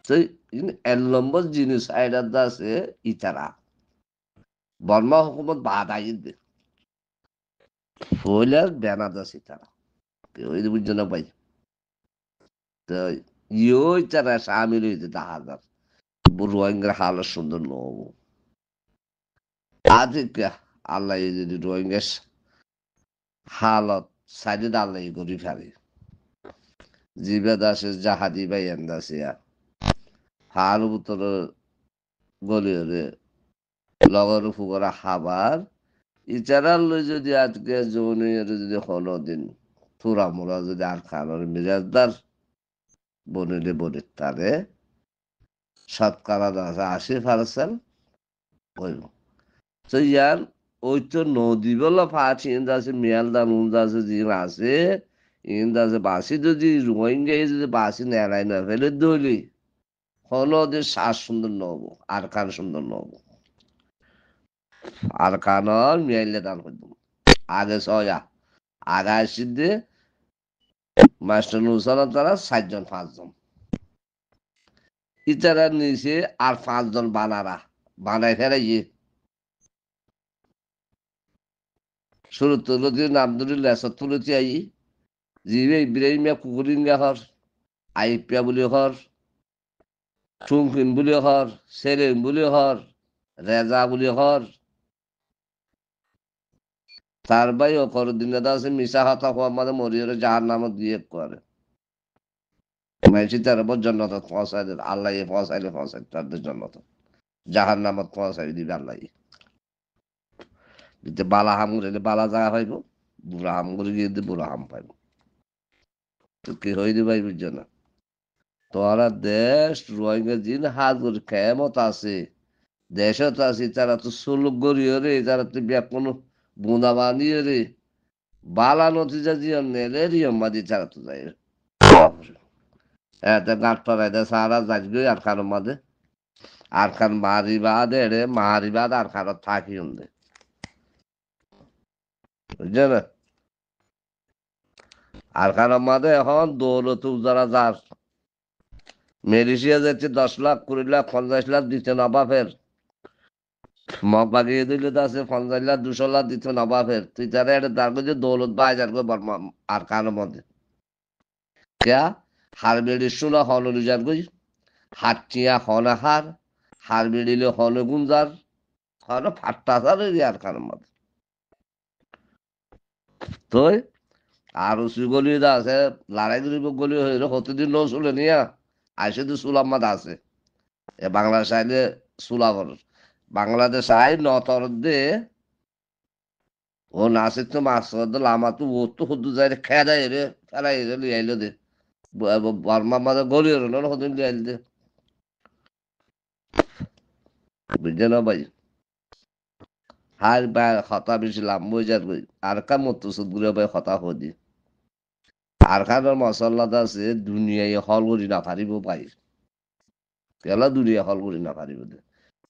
তো এক নম্বর জিনিস এটা আছে ইতারা বর্মা হুকুমত বাদ আইন ফলে বেনাদ আছে ইতারা ওই বুঝছো না ভাই তো ইও ইতারা সামিল হয়েছে দেখা যাক রোহিঙ্গার হালত সুন্দর নব আজ আল্লাহ যদি রোহিঙ্গা হালত সাইডে আল্লাহ করি ফেলে জিবে দাসে জাহাদি বা এন্দাসিয়া হার উত্তর গলিয়রে লগর ফুকরা খাবার ইচারার লই যদি আজকে যৌনিয়রে যদি হলো দিন থুরা মোরা যদি আর খানোর মিরাজদার বনিলে বনির তারে শতকরা 80% হইব তো ইয়ার ওই তো নদী বলা ফাঁচি ইন্দা আছে মিয়ালদা নুনদা আছে জিন আছে ইন্দা আছে বাসি যদি রোহিঙ্গা যদি বাসি নেড়াই না ফেলে দলি হলো ওদের শ্বাস সুন্দর নব আর কান সুন্দর নব আর কানর মিয়াইলে দান হইব আগে সয়া আগে আসিদ্দে মাস্টার নুসালাম তারা 4-5 জন ইতারা নিচে আর 5 জন বানারা বানাই ফেরাইয়ে শুরু তুলো দিয়ে নাম ধরে লেসর তুলেছি আই জিবে ইব্রাহিমিয়া কুকুরিঙ্গা হর আইপিয়া বলে হর টুংকিন বলে হর সেরেন বলে হর রেজা বলে হর তার ভাই ও কর দিনে আছে মিশা হতা হওয়া মানে মরিয়রে যাহার নামত দিয়ে করে মাইছি তার উপর জন্নত পৌঁছাই দেবে আল্লাহ পৌঁছাইলে পৌঁছাই তাদের জন্নত যাহার নামত পৌঁছাই দিবে আল্লাহ যদি বালা হাম করে বালা জায়গা পাইব বুড়া হাম করে গিয়ে বুড়া হাম পাইব তো কি হয়ে দিবে বুঝছো না তোরা দেশ রোহিঙ্গা দিন হাত করে কেমত আছে দেশত আছে তারা তো সুলুক গড়িয়ে রে তারা তো কোনো বুঁদা বানিয়ে রে বালা নতিজা জিয়ন নেলে রিয়ম্মা দি তারা তো যায় এতে গাঁট পাড়াই দে সারা যাজবে আর খান মাদে আর খান মারিবাদ এড়ে মারিবাদ আর খান থাকি উন্দে বুঝছে না আর খান মাদে এখন দৌলত যারা যার মেরিসিয়া যাচ্ছে 10 লাখ 20 লাখ 50 লাখ দিতে নবাবের মগ বাগিয়ে দিলে তো আছে 50 লাখ 200 লাখ দিতে নবাবের তুই তারা এটা তার কাছে দৌলত বাজার করে বর্মা আর খানের মধ্যে क्या हार बेड़ी सुना हन अनुजार गई हाथिया हन हार बेड़िले हन गुंजार हन फाट्टा सार यार खान मत তো আর ওসি গলি আছে লড়াই করিব গলি হইল কতদিন ন চলে নিয়া আইসে তো সুলাম মাদ আছে এ বাংলাদেশ আইলে সুলাবর বাংলাদেশ আই নতর দে ও নাসে তো মাছ লামা তো ও তো হুদু যাই খেদাই রে ফেলাই রে লিয়াইলো দে বর্মা মাদে গলি হলো না হদিন লিয়াইল দে বুঝছে না ভাই হার বা খতা বেশি লাভ মজার গই আর কা মতো সুদগুলো ভাই খতা হদি আর খানোর মশলাটা আছে দুনিয়ায় হল করি না পারিব পাই কেলা দুনিয়া হল করি না পারিব দে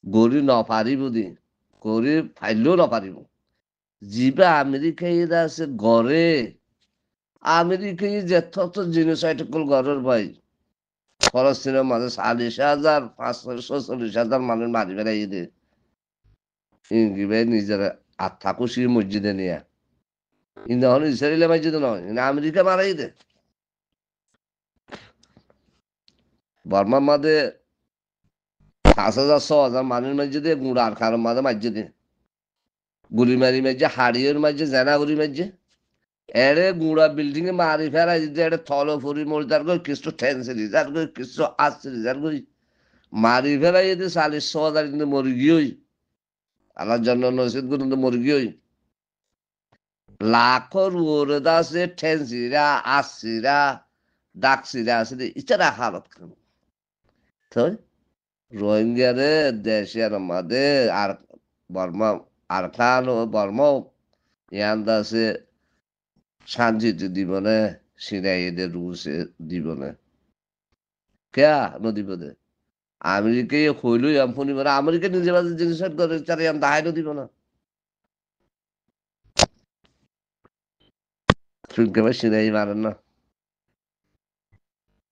গড়ি নপারিব দে কৰি ফাইলেও নপারিব যিবা আমেরিকায় আছে গড়ে আমেরিকায় যথেষ্ট জিনিস আইটকল গড়ের ভাই ফলস্তিনের মাঝে 40,000 546,000 মানুষ মারি বেড়াই দে ইংরিবে নিজের আত্মা খুশি মসজিদে নিয়ে কিন্তু এখন ইসরায়েলে মসজিদে নয় আমেরিকা মারাই দে বর্মার মাঝে 5,000 6,000 মানুষের মসজিদে গুড়ার খানোর মাঝে মসজিদে গুলি মারি মাঝে হাড়িয়ের মাঝে জেনা গুলি মাঝে এড়ে গুড়া বিল্ডিং এ মারি ফেলাই দিতে এড়ে থল ফুরি মরিদার গই কিছু ঠেনসে রিজার গই কিছু আসছে রিজার গই মারি ফেলাই দিতে 40,000 কিন্তু মরি গিয়েই আল্লাহর জন্য নসিদ গুলো কিন্তু মরি গিয়েই লাখর ওরে দাসে ঠেনসিরা আসছিরা ডাকছিরা আছে ইচ্ছা হালত খান তো রোহিঙ্গারে দেশের মধ্যে আর বর্মা আর খান ও বর্মা ইয়ান দাসে শান্তিতে দিবনে সিনাইদের রুসে দিবনে কে নদী পদে আমেরিকায় হইল এমনি মানে আমেরিকা নিজে বাজে জিনিস করে তারা এম দাহাই দিব না শুনকে ভাই সিনাই মারেন না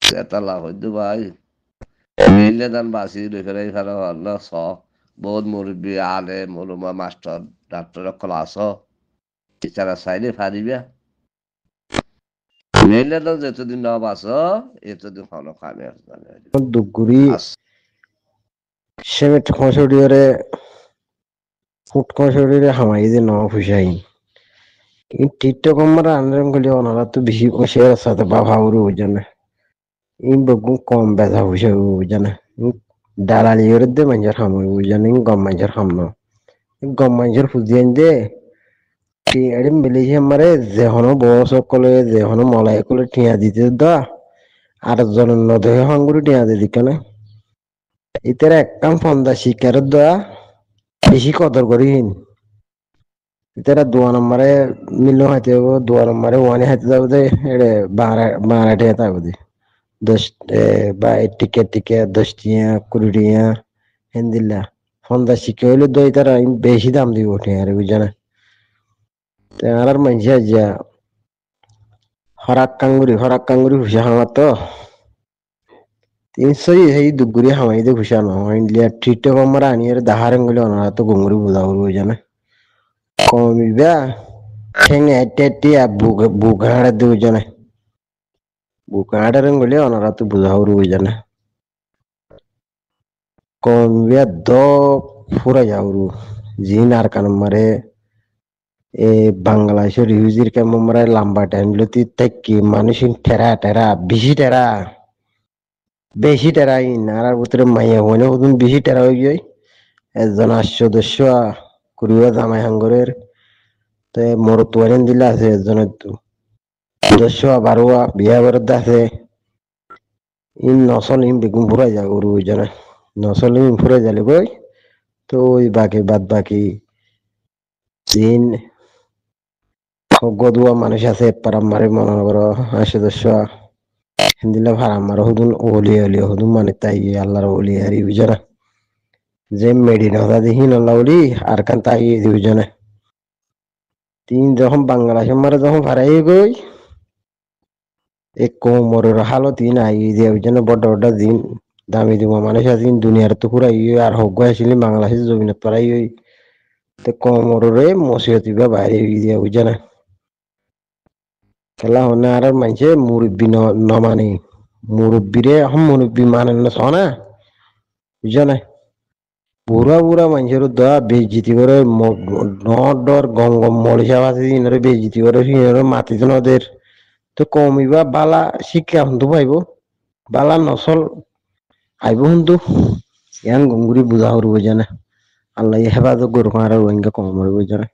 এটা লাভ হইতো ভাই মিললে দান বাসি রেফারাই ফেলা হল স বহুত মুরব্বী আলে মুরুমা মাস্টার ডাক্তার ক্লাস টিচারা চাইলে ফারিবা মিললে দান যেতদিন ন বাস এতদিন হলো খামে দুগুরি আস সেমেট খসড়িয়রে ফুট খসড়িয়রে হামাই যে ন ফুসাই ই টিকটক আমরা আনরম গলি ওনারা তো বেশি শেয়ার সাথে বাবা উরু জানে ই বগু কম বেজা ফুসে জানে দালালি করে দে মানুষের হামই জানে গম মানুষের হাম ন গম মানুষের ফুজিয়েন দে এডিম বেলিছে আমারে যেহনো বস সকলে যেহনো মলাই সকলে টিয়া দিতে দা আর জনের নদে হাঙ্গুরি টিয়া দিদি কেন ইতার একদম ফন্দা শিকার দা বেশি কদর করিন ইতারা 2 নম্বরে মিলো হাইতে হবো 2 নম্বরে ওয়ানে হাইতে যাবো দে এড়ে বারা টিয়া থাকবো দে 10 বা টিকে টিকে 10 টিয়া 20 টিয়া হেন্দিল্লা ফন্দা শিখে হইলে দই তারা বেশি দাম দিব টিয়া আর বুঝানা আর মানুষ যা হরাক কাঙ্গুরি হুসা হামার তো 300 সেই দুগুরি হামাই দে হুসা ইন্ডিয়া ট্রিট কমার আনিয়ে দাহারেন গলে অনারা তো গঙ্গুরি বুঝা করবো জানা কমিবা ঠেঙে টেটিয়া বুঘাড়ে দেব জানে বুঘাড়েন গলে অনারা তো বুঝা করবো জানা কমিবা দ ফুরা যাওরু জিন আর কান মারে এ বাংলাদেশের রিউজির কেমন মারে লম্বা টাইম লতি থাকি মানুষ ঠেরা বেশি টেরা ইন আর ভিতরে মাইয়া হইলে ওদিন বেশি টেরা হয়ে যায় একজন 800 কুড়িয়া জামাই হাঙ্গরের তে মোর তোয়ারেন দিলা আছে একজনের তো 10 12 বিয়া করতে আছে ইন নসল ইন বেগুন ফুরাই যা গরু জানে নসল ইন ফুরাই যালে গই তো ওই বাদ বাকি দিন গদুয়া মানুষ আছে পারাম মারে মনে করো 800 হিন্দিলা ভাড়া মারো হুদুন ওলি হুদুন মানে তাই আল্লাহর ওলি আর বুঝানা যে মেডিন হতা দেখি নল্লাউলি আর কান তাই বুঝানা তিন যখন বাংলাদেশের মারে যখন ভাড়াই গই এক কোমরের হালো তিন আই দিয়ে বুঝানা বড় দিন দামি দিব মানুষ আছেন দুনিয়ার তো পুরা আর হোক আসলে বাংলাদেশের জমিনত পারাই ওই তো কোমরে মসিয়তি বা বাইরে দিয়ে বুঝানা খেলা হনে আর মানছে মুরব্বী নমানি মুরব্বীরে এখন মুরব্বী মানেন না শোনা বুঝানা বুড়া মানুষের দা বেজিতি করে ডর গম মরিষা ভাসি ইনরে বেজিতি করে ইনরে মাতি তো নদের তো কমিবা বালা শিক্ষা হন্তু পাইব বালা নসল আইব হন্তু ইয়ান গঙ্গুরি বুঝা হরব জানে আল্লাহ হেফাজত করবো আর ওইঙ্গা কম হরব জানে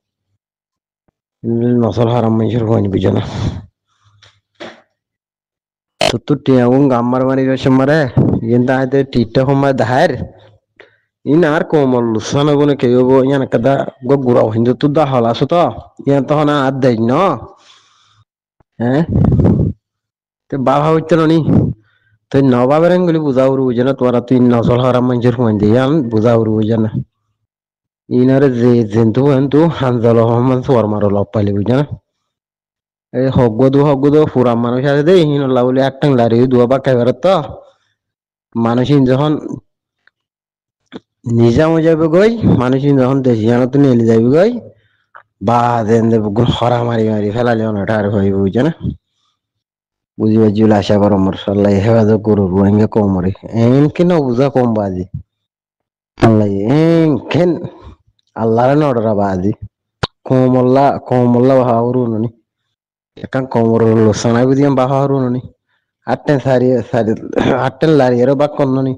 নসল হারাম মানুষের হইনি বুঝানা তো টিয়াগুন গাম্মার মারি গেছে মারে কিন্তু আইতে টিটটা সময় দাহার ইন আর কোমল লুসানো গুনে কে হবো ইয়ান কাদা গুড়াও হিন্দু তো দা হল আসো তো ইয়ান তখন আর দেয় ন হ্যাঁ তো বাবা হইতে নি তুই নবাবের গুলি বুঝাও বুঝে না তোরা তুই নসল হারাম মানুষের ফোন দিয়ে আন বুঝাও বুঝে না ইনারে যে জেন্তু হেন্তু হানজাল রহমান সোয়ার মারো লপ পাইলে বুঝে না এই হগ্গদু পুরা মানুষ আছে দে হিনল্লা বলে এক টাং লারি দুয়া বা খাইবার তো মানুষ যখন নিজাম যাবে গই মানুষ যখন দেশিয়ানত নেলে যাবে গই বা দেন হরা মারি ফেলালে অনেকটা আর হইব বুঝে না বুঝিবা জুল আশা করো মোর আল্লাহ হেফাজত করো রোহিঙ্গা কম মরে কেন বুঝা কম বাজি আল্লাহ কেন আল্লাহর নড়রা বাজি কমল্লা বাহাওরু ননি একান কমর লোসানাই বুঝিয়াম বাহাওরু ননি আটেন লারিয়েরও বাক কন্ননি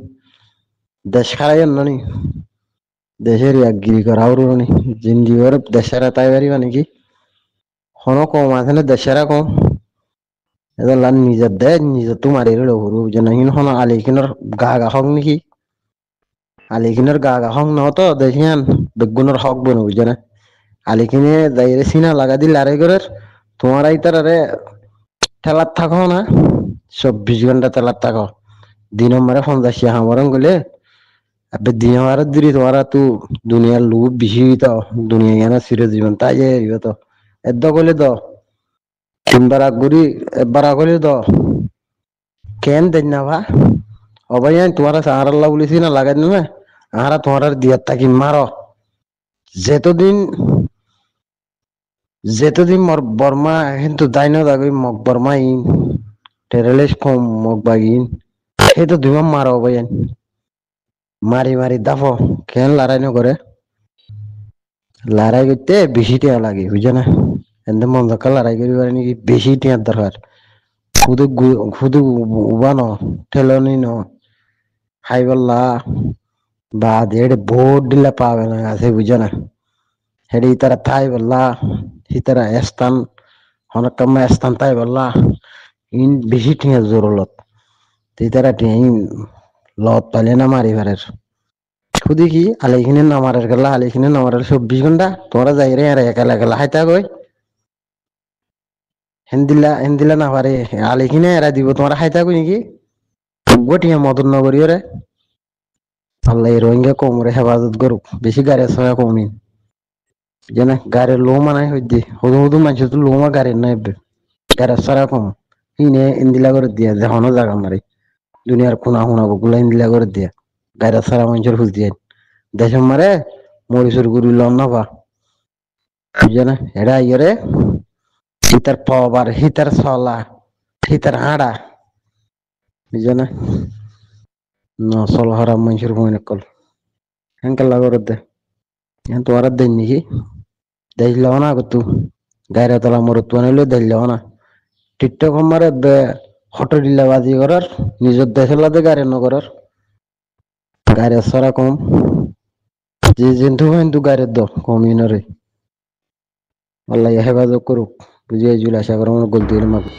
দেশ খারাই ননি দেশের গিরি করাওরু ননি জিন্দিওর দেশের তাই পারিবা নাকি হনো কম আছে না দেশেরা কম এদলা নিজের দে নিজের তো মারি রে হরু যেন হিন হন আলিখিনের গা হক নাকি আলিখিনের গা হক নহতো দেখিয়ান বেগুনের হক বনু বুঝে না আলিখিনে দাইরে সিনা লাগা দিল আরে করে তোমার আইতারে ঠেলার থাকো না 24 ঘন্টা ঠেলার থাকো দিন মারে 50 হামরং গলে আবে দিন মারে দিরি তোমার তো দুনিয়ার লোভ বেশি তো দুনিয়া জ্ঞান চির জীবন তাই যে তো এদ্দ গলে তো 3 বার গুড়ি একবার আগলে দ কেন দেন না ভা অবাই তোমার সাহার আল্লাহ বলেছি না লাগাই নেবে আহারা তোমার দিয়ার থাকি মারো যেতদিন যেতদিন মর বর্মা কিন্তু দাইন দাগি মগ বর্মা ইন টেরলেস কম মগ বাগিন সেই তো দুই মারো অবাই মারি মারি দাফো কেন লড়াই ন করে লড়াই করতে বেশি টিয়া লাগে বুঝে না এতে মন দরকার লড়াই করি পারে নাকি বেশি টিয়ার দরকার খুদু খুদু উবানো ঠেলনি ন হাই বললা বা দেড় ভোট দিলে পাবে না আছে বুঝে না হেডি তারা তাই বললা হিতারা স্থান হনকাম স্থান তাই বললা ইন বেশি টিয়া জোরলত তারা টিয়া লত পালে না মারি পারের খুদি কি আলাইখিনে নামারের গেলা আলাইখিনে নামারের 24 ঘন্টা তোরা যাই রে আরে একালা একালা হাইতা কই হেন্দিলা না পারে আলাইখিনে এরা দিব তোমরা হাইতা কই নাকি গোটিয়া মদন নগরী রে আল্লাহ রোহিঙ্গা কোমরে হেফাজত করুক বেশি গাড়ি ছয়া কমিন জানা গাড়ি লো মানাই হইদি হুদু হুদু মানুষ তো লো মা গাড়ি নাই গাড়ি ছড়া কম ইনে ইন্দিলা করে দিয়া যখন জায়গা মারি দুনিয়ার কোনা শুনাবো গুলা ইন্দিলা করে দিয়া গাড়ি ছড়া মানুষের হুজ দিয়ে দেশের মারে মরিচুর গুড়ি লন না পা বুঝে এরা ইয়ে হিতার পবার হিতার চলা হিতার হাড়া বুঝে না চল হারাম মানুষের বই নকল হেঙ্কেল লাগর দে তো আর দেন নাকি দেখলাও না কত গায়ের তলা মরত বানাইলে দেখলাও না টিকটক মারে হটো ডিলা বাজি করার নিজের দেশের লাদে গাড়ি নগরার গাড়ি সরা কম যে কিন্তু গাড়ির দ কমিনরে আল্লাহ হেফাজত করুক বুঝিয়ে জুল আশা করার গলতি মাকে